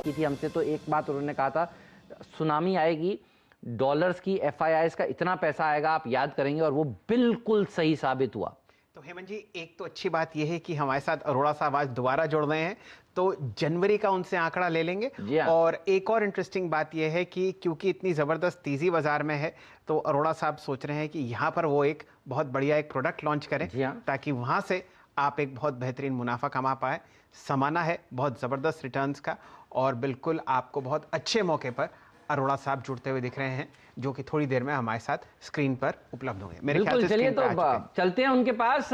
की थी हमसे, तो एक बात उन्होंने कहा था, सुनामी आएगी, डॉलर्स की, एफआईआईस का इतना पैसा आएगा, आप याद करेंगे, और वो बिल्कुल सही साबित हुआ। तो हेमंत जी, एक तो अच्छी बात यह है कि हमारे साथ अरोड़ा साहब आज दोबारा जुड़ रहे हैं, तो जनवरी का उनसे आंकड़ा ले लेंगे। हाँ। और एक और इंटरेस्टिंग बात यह है कि क्योंकि इतनी ज़बरदस्त तेज़ी बाजार में है, तो अरोड़ा साहब सोच रहे हैं कि यहाँ पर वो एक बहुत बढ़िया एक प्रोडक्ट लॉन्च करें, हाँ। ताकि वहाँ से आप एक बहुत बेहतरीन मुनाफा कमा पाए। समाना है बहुत ज़बरदस्त रिटर्न्स का, और बिल्कुल आपको बहुत अच्छे मौके पर अरोड़ा साहब जुड़ते हुए दिख रहे हैं, जो कि थोड़ी देर में हमारे साथ स्क्रीन पर उपलब्ध होंगे। मेरे ख्याल से चलिए, स्क्रीन पर आ चुके हैं। चलते हैं उनके पास।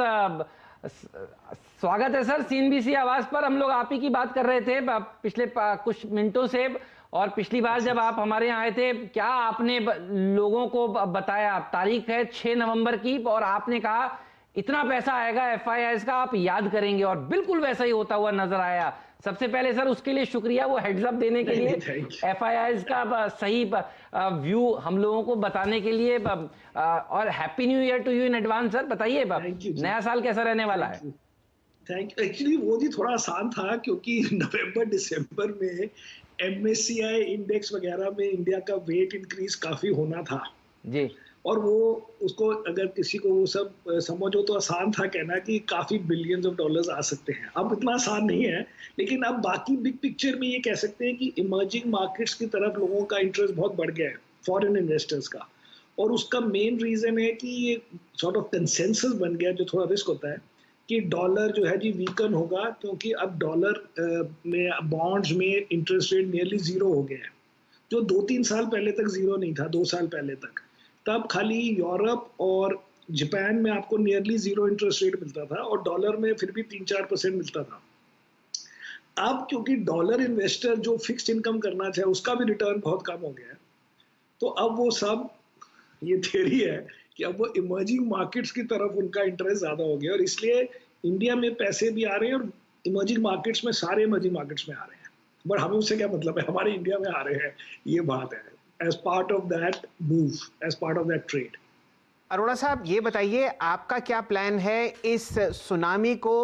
स्वागत है सर सीएनबीसी आवाज पर। हम लोग आप ही की बात कर रहे थे पिछले कुछ मिनटों से, और पिछली बार जब आप हमारे यहाँ आए थे, क्या आपने लोगों को बताया? तारीख है 6 नवंबर की, और आपने कहा इतना पैसा आएगा एफआईआईस का, आप याद करेंगे, और बिल्कुल वैसा ही होता हुआ नजर आया। सबसे पहले सर उसके लिए शुक्रिया, वो हेड्स अप देने के लिए, एफआईआईस का सही व्यू हम लोगों को बताने के लिए, और happy new year to you in advance sir. बताइए नया साल कैसा रहने वाला है? Thank you. एक्चुअली वो जी थोड़ा आसान था, क्योंकि नवंबर दिसंबर में एमएससीआई इंडेक्स वगैरह में इंडिया का वेट इंक्रीज काफी होना था जी, और वो उसको अगर किसी को वो सब समझो तो आसान था कहना कि काफी बिलियंस ऑफ डॉलर्स आ सकते हैं। अब इतना आसान नहीं है, लेकिन अब बाकी बिग पिक्चर में ये कह सकते हैं कि इमर्जिंग मार्केट्स की तरफ लोगों का इंटरेस्ट बहुत बढ़ गया है, फॉरेन इन्वेस्टर्स का। और उसका मेन रीजन है कि ये सॉर्ट ऑफ कंसेंसस बन गया, जो थोड़ा रिस्क होता है कि डॉलर जो है जी वीकन होगा, क्योंकि अब डॉलर में बॉन्ड्स में इंटरेस्ट रेट नियरली जीरो हो गया है, जो 2-3 साल पहले तक जीरो नहीं था, 2 साल पहले तक। तब खाली यूरोप और जापान में आपको नियरली जीरो इंटरेस्ट रेट मिलता था, और डॉलर में फिर भी 3-4% मिलता था। अब क्योंकि डॉलर इन्वेस्टर जो फिक्स्ड इनकम करना चाहे उसका भी रिटर्न बहुत कम हो गया है, तो अब वो सब, ये थ्योरी है कि अब वो इमर्जिंग मार्केट्स की तरफ उनका इंटरेस्ट ज्यादा हो गया, और इसलिए इंडिया में पैसे भी आ रहे हैं और इमर्जिंग मार्केट्स में, सारे इमर्जिंग मार्केट्स में आ रहे हैं। बट हमें उससे क्या मतलब है, हमारे इंडिया में आ रहे हैं, ये बात है, as part of that move, as part of that trade. Arora साहब, ये बताइए आपका क्या प्लान है इस सुनामी को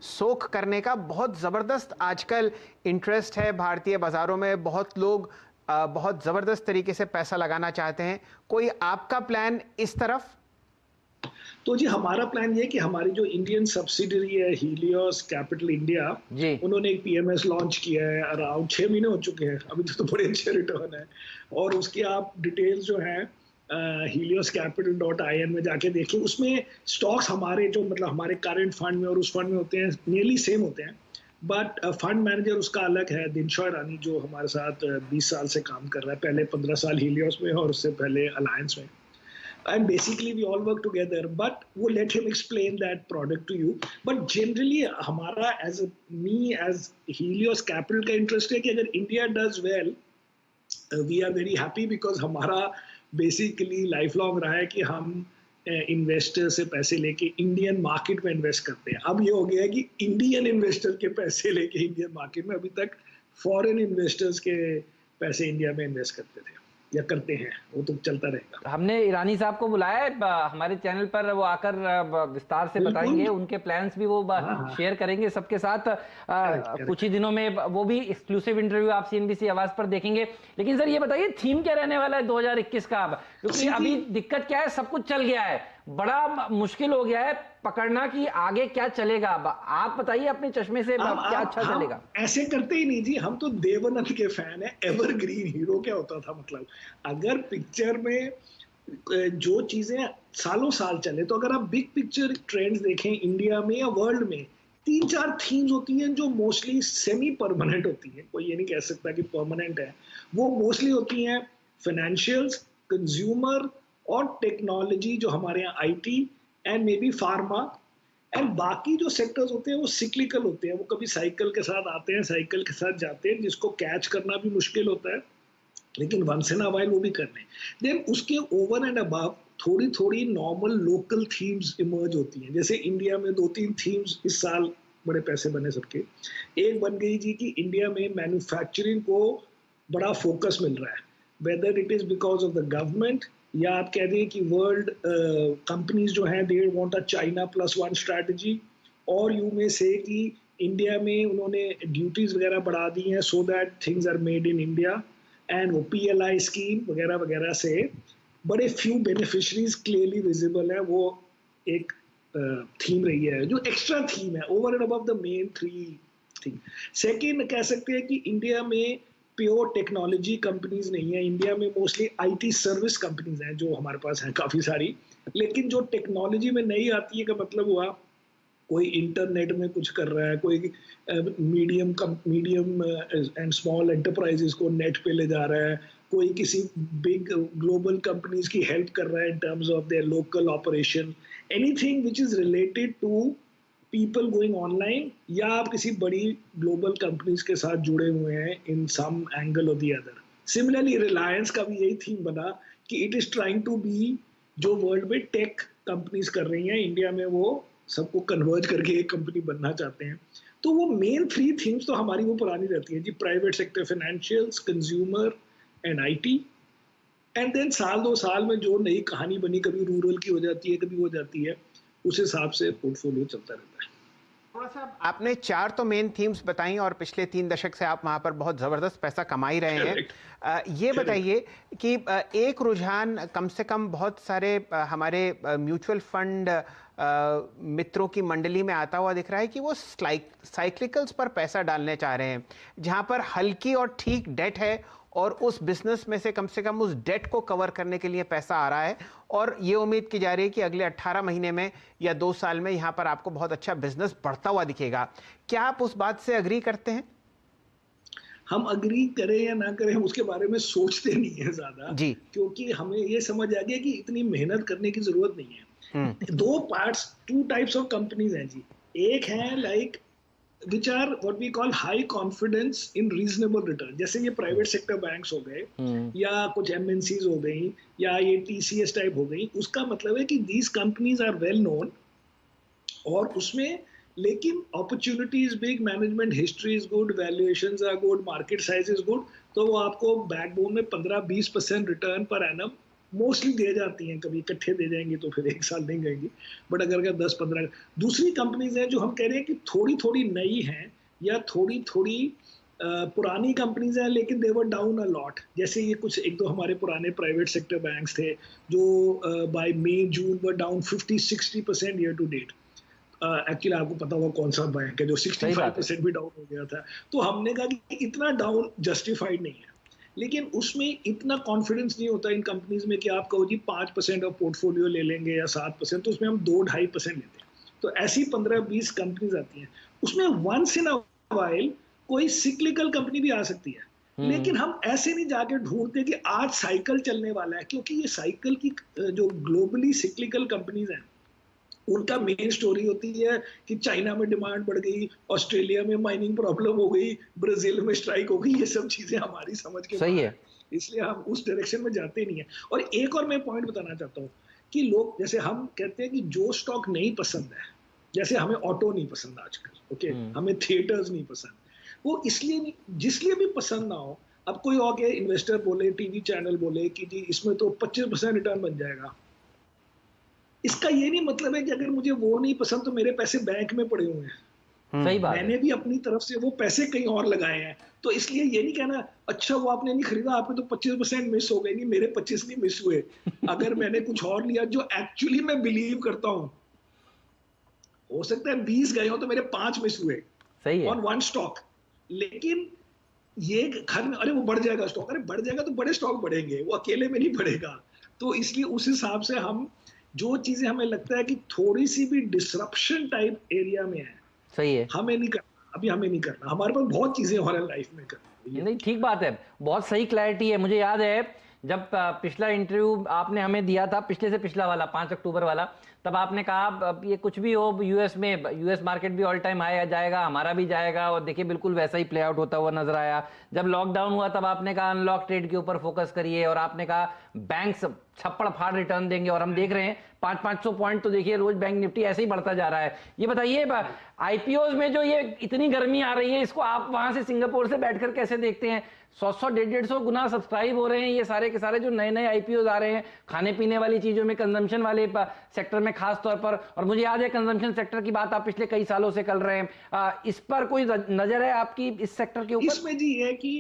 सोख करने का? बहुत ज़बरदस्त आजकल इंटरेस्ट है भारतीय बाज़ारों में, बहुत लोग बहुत ज़बरदस्त तरीके से पैसा लगाना चाहते हैं। कोई आपका प्लान इस तरफ? तो जी हमारा प्लान ये कि हमारी जो इंडियन सब्सिडरी है हीलियोस कैपिटल इंडिया, उन्होंने एक पीएमएस लॉन्च किया है, अराउंड 6 महीने हो चुके हैं, अभी तो बड़े अच्छे रिटर्न है। और उसकी आप डिटेल्स जो है helioscapital.in में जाके देखिए, उसमें स्टॉक्स हमारे जो मतलब हमारे करंट फंड में और उस फंड में होते हैं, नियरली सेम होते हैं, बट फंड मैनेजर उसका अलग है, दिनशॉय रानी, जो हमारे साथ 20 साल से काम कर रहा है, पहले 15 साल हीलियोस में और उससे पहले अलायंस में। And basically we all work together, but we'll let him explain that product to you. But generally हमारा as Helios Capital का interest है कि अगर India does well, we are very happy, because हमारा basically lifelong रहा है कि हम इन्वेस्टर से पैसे लेके इंडियन मार्केट में इन्वेस्ट करते हैं। अब ये हो गया है कि इंडियन इन्वेस्टर के पैसे लेके इंडियन मार्केट में, अभी तक फॉरेन इन्वेस्टर्स के पैसे इंडिया में इन्वेस्ट करते थे या करते हैं, वो तो चलता रहेगा। हमने ईरानी साहब को बुलाया है हमारे चैनल पर, वो आकर विस्तार से बताएंगे, उनके प्लान्स भी वो शेयर करेंगे सबके साथ। कुछ ही दिनों में वो भी एक्सक्लूसिव इंटरव्यू आप सीएनबीसी आवाज पर देखेंगे। लेकिन सर ये बताइए थीम क्या रहने वाला है 2021 का? क्योंकि अभी दिक्कत क्या है, सब कुछ चल गया है, बड़ा मुश्किल हो गया है पकड़ना कि आगे क्या चलेगा। आप बताइए अपने चश्मे से क्या अच्छा चलेगा। ऐसे करते ही नहीं जी, हम तो देवानंद के फैन है, एवरग्रीन हीरो। क्या होता था मतलब, अगर पिक्चर में जो चीजें सालों साल चले, तो अगर आप बिग पिक्चर ट्रेंड्स देखें इंडिया में या वर्ल्ड में, 3-4 थीम्स होती हैं जो मोस्टली सेमी परमानेंट होती हैं, कोई ये नहीं कह सकता कि परमानेंट है। वो मोस्टली होती हैं फाइनेंशियल्स, कंज्यूमर और टेक्नोलॉजी, जो हमारे यहाँ IT and may be pharma, and बाकी जो सेक्टर्स होते हैं वो सिक्लिकल होते हैं, वो कभी साइकिल के साथ आते हैं, साइकिल के साथ जाते हैं, जिसको कैच करना भी मुश्किल होता है, लेकिन वंस इन अ व्हाइल वो भी करने। देन उसके ओवर एंड अबव थोड़ी थोड़ी नॉर्मल लोकल थीम्स इमर्ज होती हैं। जैसे इंडिया में 2-3 थीम्स इस साल बड़े पैसे बने सबके। एक बन गई जी कि इंडिया में मैन्युफैक्चरिंग को बड़ा फोकस मिल रहा है, whether it is because of the government, या आप कह दें कि वर्ल्ड कंपनीज जो हैं they want a China +1 strategy, और यू में से कि इंडिया में उन्होंने ड्यूटीज वगैरह बढ़ा दी हैं so that things are made in India, and वो PLI स्कीम वगैरह वगैरह से बड़े फ्यू बेनिफिशरीज क्लियरली विजिबल है। वो एक थीम रही है जो एक्स्ट्रा थीम है over and above the main 3 thing. Second कह सकते हैं कि इंडिया में प्योर टेक्नोलॉजी कंपनीज नहीं है, इंडिया में मोस्टली IT सर्विस कंपनीज हैं जो हमारे पास हैं काफ़ी सारी, लेकिन जो टेक्नोलॉजी में नहीं आती है का मतलब हुआ कोई इंटरनेट में कुछ कर रहा है, कोई मीडियम एंड स्मॉल एंटरप्राइजेस को नेट पे ले जा रहा है, कोई किसी बिग ग्लोबल कंपनीज की हेल्प कर रहा है in terms of their local operation, anything which is related to people going online, या आप किसी बड़ी ग्लोबल कंपनीज के साथ जुड़े हुए हैं in some angle or the other. Similarly Reliance का भी यही थीम बना कि it is trying to be, जो वर्ल्ड में टेक कंपनीज कर रही हैं इंडिया में वो सबको कन्वर्ज करके एक कंपनी बनना चाहते हैं। तो वो मेन 3 थीम्स तो हमारी वो पुरानी रहती है जी, private sector, financials, consumer and IT, and then साल 2 साल में जो नई कहानी बनी, कभी रूरल की हो जाती है, कभी हो जाती है, उस हिसाब से पोर्टफोलियो चलता रहता है। थोड़ा सा आपने 4 तो मेन थीम्स बताई और पिछले 3 दशक से आप वहाँ पर बहुत ज़बरदस्त पैसा कमा ही रहे हैं। ये बताइए कि एक रुझान कम से कम बहुत सारे हमारे म्यूचुअल फंड मित्रों की मंडली में आता हुआ दिख रहा है कि वो साइक्लिकल्स पर पैसा डालने चाह रहे हैं, जहाँ पर हल्की और ठीक डेट है और उस बिजनेस में से कम उस डेट को कवर करने के लिए पैसा आ रहा है, और ये उम्मीद की जा रही है कि अगले 18 महीने में या 2 साल में यहाँ पर आपको बहुत अच्छा बिजनेस बढ़ता हुआ दिखेगा। क्या आप उस बात से अग्री करते हैं? हम अग्री करें या ना करें, हम उसके बारे में सोचते नहीं है ज्यादा जी, क्योंकि हमें ये समझ आ गया कि इतनी मेहनत करने की जरूरत नहीं है। 2 टाइप्स ऑफ कंपनीज हैं जी। एक है like which are what we call high confidence in reasonable return, जैसे ये प्राइवेट सेक्टर बैंक्स हो गए या कुछ MNCs हो गई या ये TCS टाइप हो गई। उसका मतलब है कि these companies are well known और उसमें लेकिन opportunity is big, management history is good, valuations are good, market size is good, तो वो आपको बैकबोन में 15-20% return per annum mostly they जाती हैं। कभी इकट्ठे दे जाएंगे तो फिर 1 साल नहीं गएंगी, बट अगर 10-15। दूसरी कंपनीज हैं जो हम कह रहे हैं कि थोड़ी थोड़ी नई हैं या थोड़ी थोड़ी पुरानी कंपनीज हैं लेकिन दे वर डाउन अ लॉट। जैसे ये कुछ 1-2 हमारे पुराने प्राइवेट सेक्टर बैंक्स थे जो by May June were down 50-60% year to date. Actually आपको पता होगा कौन सा बैंक है जो 65% भी डाउन हो गया था। तो हमने कहा कि इतना डाउन जस्टिफाइड नहीं है, लेकिन उसमें इतना कॉन्फिडेंस नहीं होता इन कंपनीज में कि आप कहो जी 5% ऑफ पोर्टफोलियो ले लेंगे या 7%, तो उसमें हम 2-2.5% लेते हैं। तो ऐसी 15-20 कंपनीज आती हैं, उसमें वंस इन अ वाइल कोई सिक्लिकल कंपनी भी आ सकती है, लेकिन हम ऐसे नहीं जाके ढूंढते कि आज साइकिल चलने वाला है, क्योंकि ये साइकिल की जो ग्लोबली सिक्लिकल कंपनीज हैं उनका मेन स्टोरी होती है कि चाइना में डिमांड बढ़ गई, ऑस्ट्रेलिया में माइनिंग प्रॉब्लम हो गई, ब्राजील में स्ट्राइक हो गई। ये सब चीजें हमारी समझ के सही है, इसलिए हम उस डायरेक्शन में जाते नहीं है। और एक और मैं पॉइंट बताना चाहता हूँ कि लोग जैसे हम कहते हैं कि जो स्टॉक नहीं पसंद है, जैसे हमें ऑटो नहीं पसंद आजकल, ओके, हमें थिएटर्स नहीं पसंद, वो इसलिए नहीं, जिसलिए भी पसंद ना हो। अब कोई और के इन्वेस्टर बोले, टीवी चैनल बोले कि जी इसमें तो 25% रिटर्न बन जाएगा, इसका ये नहीं मतलब है कि अगर मुझे वो नहीं पसंद तो मेरे पैसे बैंक में पड़े हुए हैं। सही बात, मैंने भी अपनी तरफ से वो पैसे कहीं और लगाए हैं, तो इसलिए ये नहीं कहना अच्छा वो आपने नहीं खरीदा, आपने तो 25% मिस हो गए। नहीं, मेरे 25 नहीं मिस हुए। अगर मैंने कुछ और लिया जो एक्चुअली मैं बिलीव करता हूं, हो सकता है 20 गए हो तो मेरे 5 मिस हुए, सही है, ऑन वन स्टॉक। लेकिन ये घर में अरे वो बढ़ जाएगा स्टॉक, अरे बढ़ जाएगा तो बड़े स्टॉक बढ़ेंगे, वो अकेले में नहीं बढ़ेगा। तो इसलिए उस हिसाब से हम जो चीजें हमें लगता है कि थोड़ी सी भी डिसरप्शन टाइप एरिया में है, सही है, हमें नहीं करना, अभी हमें नहीं करना। हमारे पास बहुत चीजें हमारे लाइफ में करनी। नहीं, ठीक बात है, बहुत सही क्लैरिटी है। मुझे याद है जब पिछला इंटरव्यू आपने हमें दिया था, पिछले से पिछला वाला 5 अक्टूबर वाला, तब आपने कहा ये कुछ भी हो यूएस में, यूएस मार्केट भी ऑल टाइम हाई जाएगा, हमारा भी जाएगा, और देखिए बिल्कुल वैसा ही प्ले आउट होता हुआ नजर आया। जब लॉकडाउन हुआ तब आपने कहा अनलॉक ट्रेड के ऊपर फोकस करिए, और आपने कहा बैंक्स छप्पड़ फाड़ रिटर्न देंगे, और हम देख रहे हैं 500-500 पॉइंट तो देखिए रोज बैंक निफ्टी ऐसे ही बढ़ता जा रहा है। ये बताइए आईपीओज में जो ये इतनी गर्मी आ रही है, इसको आप वहां से सिंगापुर से बैठकर कैसे देखते हैं? 100-150 गुना सब्सक्राइब हो रहे हैं ये सारे के सारे जो नए नए आईपीओज आ रहे हैं, खाने पीने वाली चीजों में, कंजम्पशन वाले सेक्टर में में खास तौर पर, और मुझे याद है कंजम्पशन सेक्टर की बात आप पिछले कई सालों से कर रहे हैं, इस पर कोई नजर है आपकी इस सेक्टर के ऊपर? इसमें जी है कि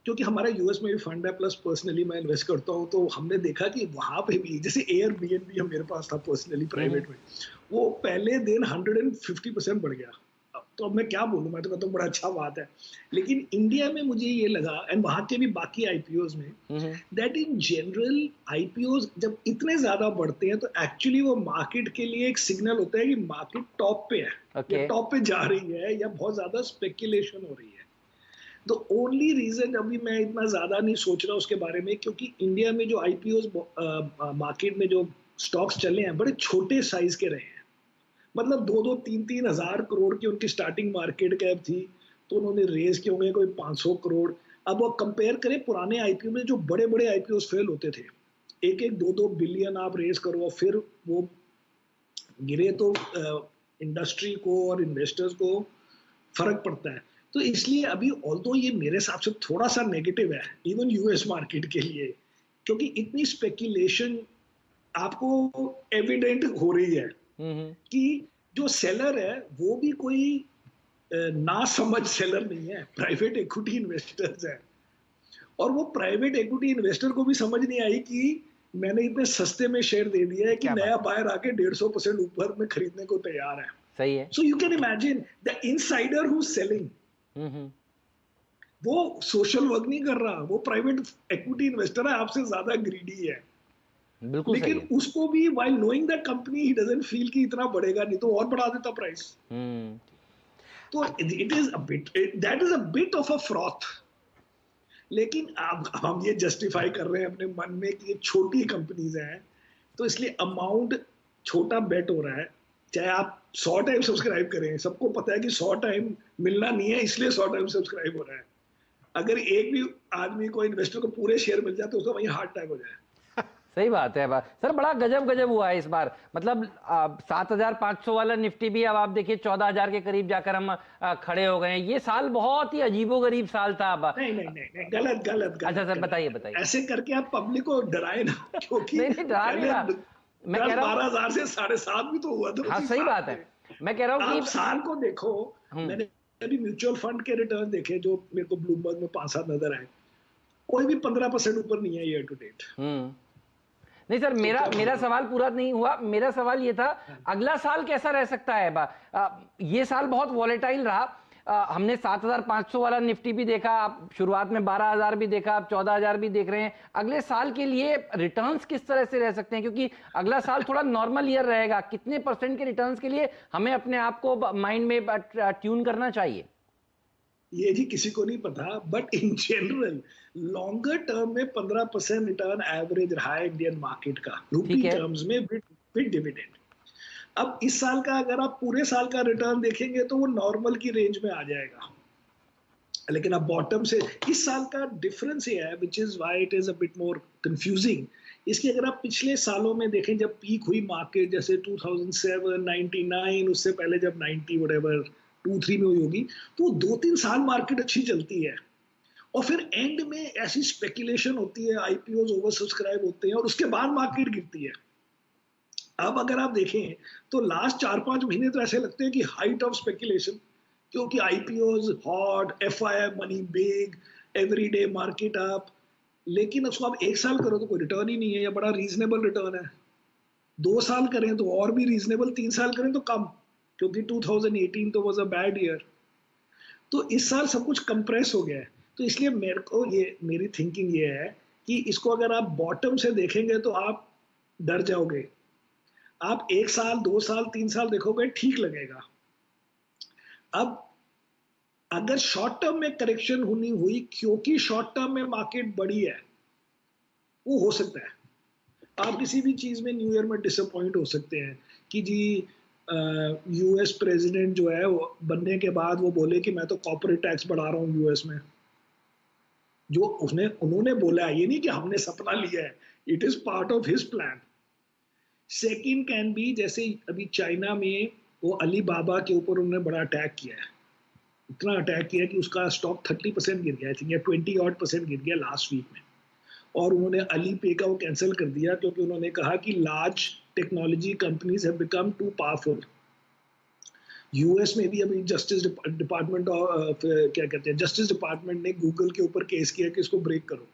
क्योंकि हमारा यूएस में भी फंड है, प्लस पर्सनली मैं इन्वेस्ट करता हूँ, तो हमने देखा कि वहां पे भी जैसे एयरबीएनबी मेरे पास था पर्सनली प्राइवेट में, वो पहले दिन 150% बढ़ गया। तो अब मैं क्या बोलूं, मैं तो कहता हूँ बड़ा अच्छा बात है। लेकिन इंडिया में मुझे ये लगा, एंड वहां के भी बाकी आईपीओज में, दैट इन जनरल आईपीओज जब इतने ज्यादा बढ़ते हैं तो एक्चुअली वो मार्केट के लिए एक सिग्नल होता है कि मार्केट टॉप पे है, या टॉप पे जा रही है, या बहुत ज्यादा स्पेकुलेशन हो रही है। तो ओनली रीजन अभी मैं इतना ज्यादा नहीं सोच रहा उसके बारे में, क्योंकि इंडिया में जो आईपीओज मार्केट में जो स्टॉक्स चले हैं बड़े छोटे साइज के रहे हैं। मतलब 2-2, 3-3 हजार करोड़ की उनकी स्टार्टिंग मार्केट कैप थी, तो उन्होंने रेज किए होंगे कोई 500 करोड़। अब वो कंपेयर करें पुराने आईपीओ में, जो बड़े बड़े आईपीओ फेल होते थे, 1-1, 2-2 बिलियन आप रेज करो और फिर वो गिरे, तो इंडस्ट्री को और इन्वेस्टर्स को फर्क पड़ता है। तो इसलिए अभी ऑल्दो ये मेरे हिसाब से थोड़ा सा नेगेटिव है इवन यूएस मार्केट के लिए, क्योंकि इतनी स्पेकुलेशन आपको एविडेंट हो रही है कि जो सेलर है वो भी कोई ना समझ सेलर नहीं है, प्राइवेट इक्विटी इन्वेस्टर्स है। और वो प्राइवेट इक्विटी इन्वेस्टर को भी समझ नहीं आई कि मैंने इतने सस्ते में शेयर दे दिया है कि नया बायर आके 150% ऊपर में खरीदने को तैयार है। सही है। So you can imagine the insider who selling, वो सोशल वर्क नहीं कर रहा, वो प्राइवेट इक्विटी इन्वेस्टर है, आपसे ज्यादा ग्रीडी है। बिल्कुल। लेकिन उसको भी while knowing the company he doesn't feel कि इतना बढ़ेगा, नहीं तो और बढ़ा देता प्राइस। तो it is a bit, that is a bit of a froth। लेकिन अब हम ये जस्टिफाई कर रहे हैं अपने मन में कि ये छोटी कंपनीज हैं, तो इसलिए अमाउंट छोटा बेट हो रहा है। चाहे आप 100 टाइम सब्सक्राइब करें, सबको पता है कि 100 टाइम मिलना नहीं है, इसलिए 100 टाइम सब्सक्राइब हो रहा है। अगर एक भी आदमी को, इन्वेस्टर को पूरे शेयर मिल जाए तो उसका वहीं हार्ट अटैक हो जाए। सही बात है सर, बड़ा गजब हुआ है इस बार। मतलब 7,500 वाला निफ्टी भी अब आप देखिए 14,000 के करीब जाकर हम खड़े हो गए हैं। ये साल बहुत ही अजीबोगरीब साल था। अब नहीं, गलत। अच्छा सर, बताइए। ऐसे करके आप पब्लिक को डराए ना, क्योंकि नहीं डरा नहीं रहा मैं कह रहा हूँ 12,000 से 7.5 भी तो हुआ था। हाँ सही बात है, मैं कह रहा हूँ कि साल को देखो। मैंने अभी म्यूचुअल फंड के रिटर्न देखे जो मेरे को ब्लूमबर्ग में 5-7 नजर आए, कोई भी 15% ऊपर नहीं है ईयर टू डेट। नहीं सर, मेरा सवाल पूरा नहीं हुआ। मेरा सवाल ये था, अगला साल कैसा रह सकता है? ये साल बहुत वॉलेटाइल रहा। हमने 7,500 वाला निफ्टी भी देखा, आप शुरुआत में 12,000 भी देखा, आप 14,000 भी देख रहे हैं। अगले साल के लिए रिटर्न्स किस तरह से रह सकते हैं? क्योंकि अगला साल थोड़ा नॉर्मल ईयर रहेगा। कितने % के रिटर्न्स के लिए हमें अपने आप को माइंड में ट्यून करना चाहिए? ये जी किसी को नहीं पता, but in general longer term में 15% रिटर्न एवरेज रहा है इंडियन मार्केट का, रूपी टर्म्स में विद डिविडेंड। अब इस साल का अगर आप पूरे साल का रिटर्न देखेंगे तो वो नॉर्मल की रेंज में आ जाएगा। लेकिन अब बॉटम से इस साल का डिफरेंस ये है, which is why it is a bit more confusing. इसकी अगर आप पिछले सालों में देखें, जब पीक हुई मार्केट, जैसे 2007, 99, उससे पहले जब 90 व्हाटएवर 2-3 में हुई होगी, तो 2-3 साल मार्केट अच्छी चलती है और फिर एंड में ऐसी स्पेकुलेशन होती है, आईपीओज ओवर सब्सक्राइब होते हैं और उसके बाद मार्केट गिरती है। अब अगर आप देखें तो लास्ट 4-5 महीने तो ऐसे लगते हैं कि हाइट ऑफ स्पेकुलेशन, क्योंकि IPOs hot, FII money big, everyday market up. लेकिन उसको आप 1 साल करो तो कोई रिटर्न ही नहीं है, या बड़ा रीजनेबल रिटर्न है। 2 साल करें तो और भी रीजनेबल, 3 साल करें तो कम, क्योंकि 2018 तो वाज अ बैड ईयर। तो इस साल सब कुछ कंप्रेस हो गया है। तो इसलिए मेरी थिंकिंग ये है कि इसको अगर आप बॉटम से देखेंगे तो आप डर जाओगे। आप 1 साल, 2 साल, 3 साल देखोगे, ठीक लगेगा। अब अगर शॉर्ट टर्म में करेक्शन हुई क्योंकि शॉर्ट टर्म में मार्केट बड़ी है, वो हो सकता है। आप किसी भी चीज में न्यू ईयर में डिसअपॉइंट हो सकते हैं कि जी यूएस प्रेसिडेंट जो है वो बनने के बाद वो बोले कि मैं तो कॉर्पोरेट टैक्स बढ़ा रहा हूँ यूएस में। जो उन्होंने बोला है, ये नहीं कि हमने सपना लिया है, it is part of his plan. Second can be, जैसे अभी चाइना में वो अली बाबा के ऊपर उन्होंने बड़ा अटैक किया है, इतना अटैक किया कि उसका स्टॉक 30% गिर गया, आई थिंक, या 20% गिर गया लास्ट वीक में। और उन्होंने अली पे का वो कैंसिल कर दिया, क्योंकि उन्होंने कहा कि large technology companies have become too powerful. US में भी अभी जस्टिस डिपार्टमेंट क्या कहते हैं, जस्टिस डिपार्टमेंट ने गूगल के ऊपर केस किया कि इसको ब्रेक करो।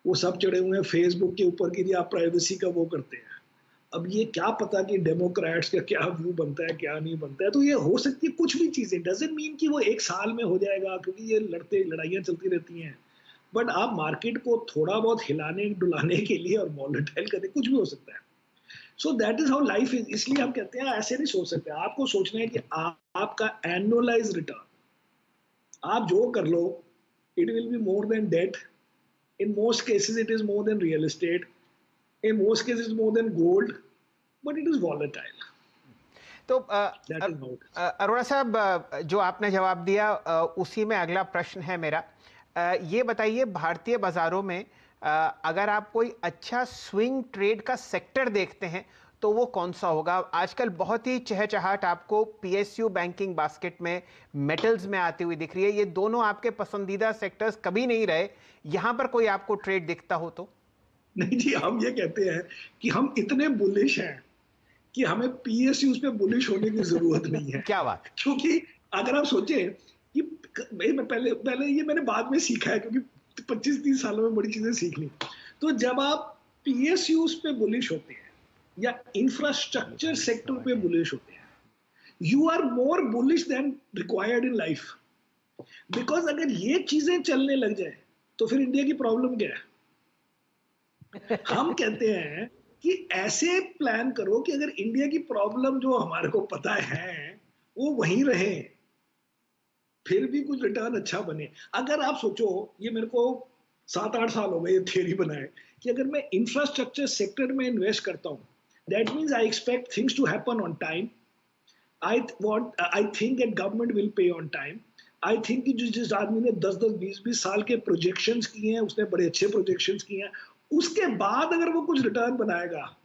वो सब चढ़े हुए हैं फेसबुक के ऊपर कि आप प्राइवेसी का वो करते हैं। अब ये क्या पता कि डेमोक्रेट्स का क्या व्यू बनता है क्या नहीं बनता है। तो ये हो सकती है कुछ भी चीजें, डजंट मीन कि वो एक साल में हो जाएगा, क्योंकि ये लड़ाइयाँ चलती रहती हैं। बट आप मार्केट को थोड़ा बहुत हिलाने डुलाने के लिए और वॉलेटाइल करने कुछ भी हो सकता है। So that is how life is. इसलिए हम कहते हैं ऐसे नहीं सोच सकते, आपको सोचना है कि आपका एनुअलाइज रिटर्न आप जो कर लो, it will be more than that. In most cases, it is more than real estate. In most cases, it's more than gold, but it is volatile. तो That is how it is. Arora साहब, जो आपने जवाब दिया उसी में अगला प्रश्न है मेरा। ये बताइए, भारतीय बाजारों में अगर आप कोई अच्छा स्विंग ट्रेड का सेक्टर देखते हैं तो वो कौन सा होगा? आजकल बहुत ही चहचहाट आपको पीएसयू बैंकिंग बास्केट में, मेटल्स में आती हुई दिख रही है। ये दोनों आपके पसंदीदा सेक्टर्स कभी नहीं रहे, यहाँ पर कोई आपको ट्रेड दिखता हो तो? नहीं जी, हम ये कहते हैं कि हम इतने बुलिश हैं कि हमें पीएसयूज पे बुलिश होने की जरूरत नहीं है। क्या बात? क्योंकि अगर आप सोचें कि मैं पहले ये मैंने बाद में सीखा है, क्योंकि 25-30 सालों में बड़ी चीजें सीख ली। तो जब आप पीएसयूज पे बुलिश होते हैं या इंफ्रास्ट्रक्चर सेक्टर पे बुलिश होते हैं, you are more bullish than required in life. Because अगर ये चीजें चलने लग जाए तो फिर इंडिया की प्रॉब्लम क्या है? हम कहते हैं कि ऐसे प्लान करो कि अगर इंडिया की प्रॉब्लम जो हमारे को पता है वो वहीं रहे, फिर भी कुछ रिटर्न अच्छा बने। अगर आप सोचो, ये मेरे को 7-8 साल हो गए ये थियरी बनाए कि अगर मैं इंफ्रास्ट्रक्चर सेक्टर में इन्वेस्ट करता हूं, that means I expect things to happen on time. I think that government will pay on time. I think कि जिस आदमी ने 10-10, 20-20 साल के प्रोजेक्शंस किए हैं, उसने बड़े अच्छे प्रोजेक्शंस किए हैं, उसके बाद अगर वो कुछ रिटर्न बनाएगा,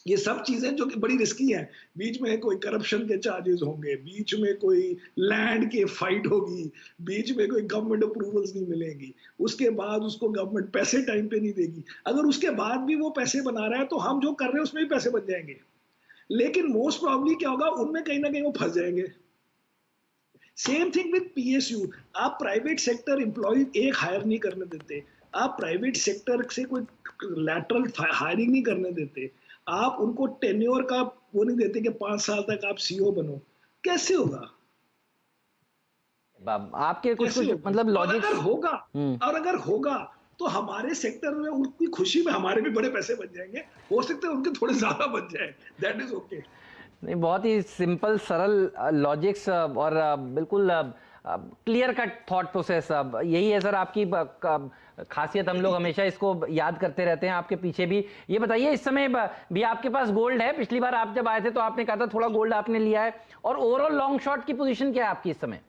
ये सब चीजें जो कि बड़ी रिस्की हैं, बीच में कोई करप्शन के चार्जेस होंगे, बीच में कोई लैंड की फाइट होगी, बीच में कोई गवर्नमेंट अप्रूवल्स नहीं मिलेंगी, उसके बाद उसको गवर्नमेंट पैसे टाइम पे नहीं देगी। अगर उसके बाद भी वो पैसे बना रहा है तो हम जो कर रहे हैं उसमें भी पैसे बन जाएंगे, लेकिन मोस्ट प्रॉब्ली क्या होगा, उनमें कहीं ना कहीं वो फंस जाएंगे। Same thing with PSU. आप प्राइवेट सेक्टर एम्प्लॉय एक हायर नहीं करने देते, आप प्राइवेट सेक्टर से कोई लैटरल हायरिंग नहीं करने देते, आप उनको टेन्योर का वो नहीं देते कि 5 साल तक आप सीईओ बनो। कैसे होगा? आपके कुछ मतलब लॉजिक होगा। और अगर होगा तो हमारे सेक्टर में उनकी खुशी में हमारे भी बड़े पैसे बन जाएंगे, हो सकता है उनके थोड़े ज्यादा बन जाए। That is okay. नहीं, बहुत ही सिंपल सरल लॉजिक्स और बिल्कुल क्लियर कट थॉट प्रोसेस। यही है सर आपकी खासियत, हम लोग हमेशा इसको याद करते रहते हैं आपके पीछे भी। ये बताइए, इस समय भी आपके पास गोल्ड है? पिछली बार आप जब आए थे तो आपने कहा था थोड़ा गोल्ड आपने लिया है, और ओवरऑल लॉन्ग शॉर्ट की पोजीशन क्या है आपकी इस समय?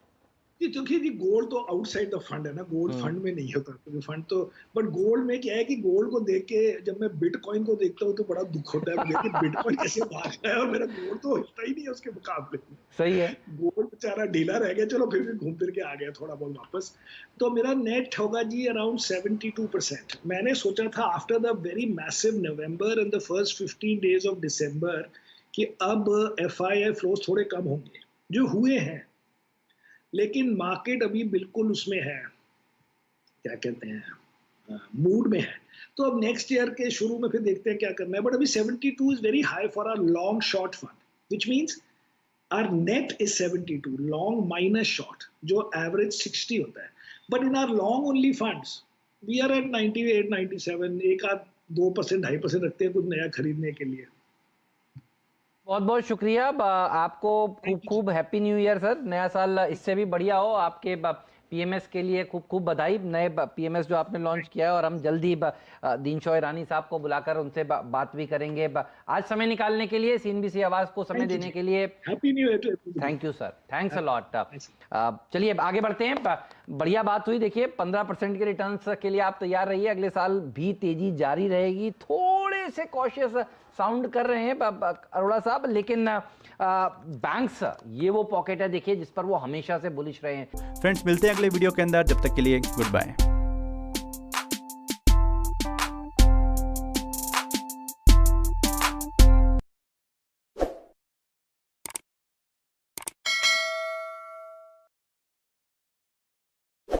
क्योंकि जी गोल्ड तो आउटसाइड द फंड है ना, गोल्ड फंड में नहीं होता क्योंकि फंड तो, बट गोल्ड में क्या है कि गोल्ड को देख के जब मैं बिटकॉइन को देखता हूँ तो बड़ा दुख होता है कि बिटकॉइन कैसे भाग रहा है और मेरा गोल्ड तो हिलता ही नहीं है उसके मुकाबले। सही है, गोल्ड बेचारा ढीला रह गया, चलो फिर भी घूम फिर के आ गया थोड़ा बहुत वापस। तो मेरा नेट होगा जी अराउंड 72%। मैंने सोचा था after the very massive November and the first 15 days of December कि अब एफआईआई फ्लोज थोड़े कम होंगे, जो हुए हैं, लेकिन मार्केट अभी बिल्कुल उसमें है, क्या कहते हैं, मूड में है। तो अब नेक्स्ट ईयर के शुरू में फिर देखते हैं क्या करना है। बट अभी 72 is very high for our long short fund, which means our net is 72, long minus short, जो एवरेज 60 होता है। But in our long only funds we are at 98, 97, एक आध 2%, 2.5% रखते हैं कुछ नया खरीदने के लिए। बहुत बहुत शुक्रिया आपको, खूब खूब हैप्पी न्यू ईयर सर। नया साल इससे भी बढ़िया हो आपके पीएमएस के लिए। खूब खूब बधाई, नए पीएमएस जो आपने लॉन्च किया है। और हम जल्दी दीनशॉय ईरानी साहब को बुलाकर उनसे बात भी करेंगे। आज समय निकालने के लिए, सीएनबीसी आवाज को समय देने के लिए happy new year. Thank you sir, thanks a lot. चलिए आगे बढ़ते हैं। बढ़िया बात हुई, देखिए 15% के रिटर्न्स के लिए आप तैयार रहिए, अगले साल भी तेजी जारी रहेगी। थोड़े से कॉशियस साउंड कर रहे हैं अरोड़ा साहब, लेकिन बैंक्स ये वो पॉकेट है देखिए जिस पर वो हमेशा से बुलिश रहे हैं। फ्रेंड्स, मिलते हैं अगले वीडियो के अंदर, जब तक के लिए गुड बाय।